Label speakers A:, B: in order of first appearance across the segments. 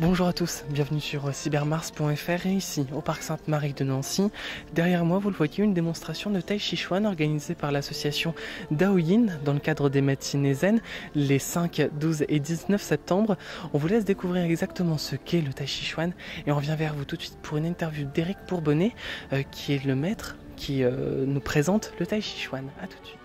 A: Bonjour à tous, bienvenue sur cybermars.fr et ici au parc Sainte-Marie de Nancy. Derrière moi, vous le voyez, une démonstration de Tai Chi Chuan organisée par l'association Daoyin dans le cadre des matinées zen les 5, 12 et 19 septembre. On vous laisse découvrir exactement ce qu'est le Tai Chi Chuan et on revient vers vous tout de suite pour une interview d'Éric Bourbonnet qui est le maître qui nous présente le Tai Chi Chuan. A tout de suite.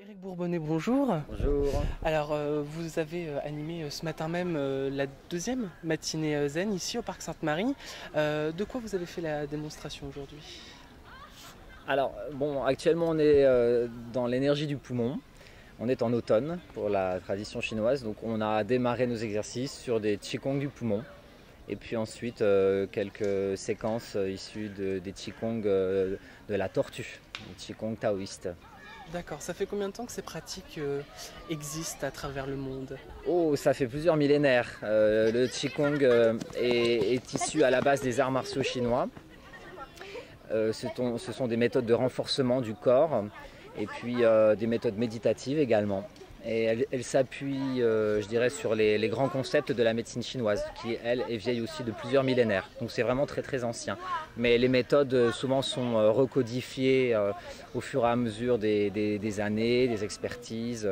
A: Éric Bourbonnet, bonjour.
B: Bonjour.
A: Alors, vous avez animé ce matin même la deuxième matinée zen ici au parc Sainte-Marie. De quoi vous avez fait la démonstration aujourd'hui?
B: Alors, bon, actuellement on est dans l'énergie du poumon. On est en automne pour la tradition chinoise, donc on a démarré nos exercices sur des Qigong du poumon. Et puis ensuite, quelques séquences issues des Qigong de la tortue, des Qigong taoïstes.
A: D'accord, ça fait combien de temps que ces pratiques existent à travers le monde?
B: Oh, ça fait plusieurs millénaires. Le Qigong est issu à la base des arts martiaux chinois. Ce sont des méthodes de renforcement du corps et puis des méthodes méditatives également. Et elle s'appuie, je dirais, sur les grands concepts de la médecine chinoise, qui, elle, est vieille aussi de plusieurs millénaires. Donc c'est vraiment très très ancien. Mais les méthodes souvent sont recodifiées au fur et à mesure des années, des expertises.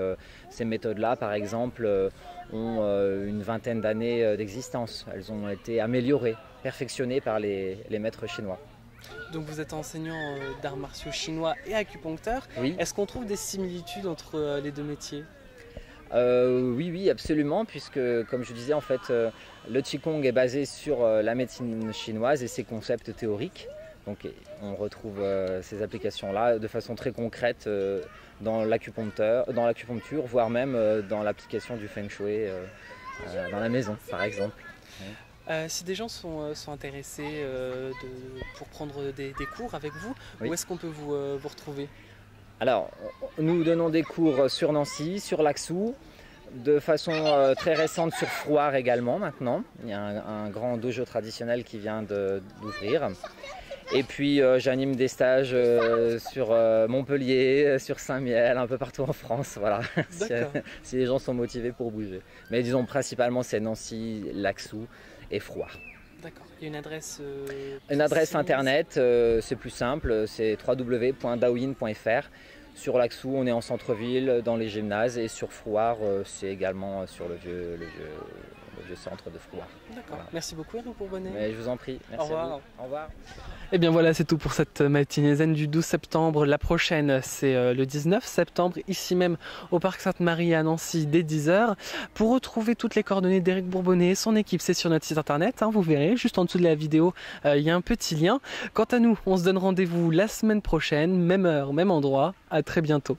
B: Ces méthodes-là, par exemple, ont une vingtaine d'années d'existence. Elles ont été améliorées, perfectionnées par les maîtres chinois.
A: Donc vous êtes enseignant d'arts martiaux chinois et acupuncteur.
B: Oui.
A: Est-ce qu'on trouve des similitudes entre les deux métiers?
B: Oui, absolument, puisque comme je disais, en fait, le Qigong est basé sur la médecine chinoise et ses concepts théoriques. Donc on retrouve ces applications-là de façon très concrète dans l'acupuncture, voire même dans l'application du Feng Shui dans la maison, par exemple.
A: Si des gens sont intéressés pour prendre des cours avec vous,
B: Oui.
A: Où est-ce qu'on peut vous retrouver?
B: Alors, nous donnons des cours sur Nancy, sur Laxou, de façon très récente sur Frouard également maintenant. Il y a un grand dojo traditionnel qui vient d'ouvrir. Et puis j'anime des stages sur Montpellier, sur Saint-Miel, un peu partout en France, voilà, si les gens sont motivés pour bouger. Mais disons principalement c'est Nancy, Laxou et Frouard.
A: D'accord. Il y a une adresse
B: Une adresse internet, c'est plus simple, c'est www.daoyin.fr. Sur l'Axou, on est en centre-ville, dans les gymnases, et sur Frouard, c'est également sur le vieux centre de Frouard.
A: D'accord.
B: Voilà.
A: Merci beaucoup Eric Bourbonnet.
B: Mais je vous en prie. Merci.
A: Au revoir.
B: À vous. Au revoir.
A: Et bien voilà, c'est tout pour cette matinée zen du 12 septembre. La prochaine, c'est le 19 septembre, ici même au Parc Sainte-Marie à Nancy, dès 10h. Pour retrouver toutes les coordonnées d'Eric Bourbonnet et son équipe, c'est sur notre site internet. Vous verrez, juste en dessous de la vidéo, il y a un petit lien. Quant à nous, on se donne rendez-vous la semaine prochaine, même heure, même endroit. À très bientôt.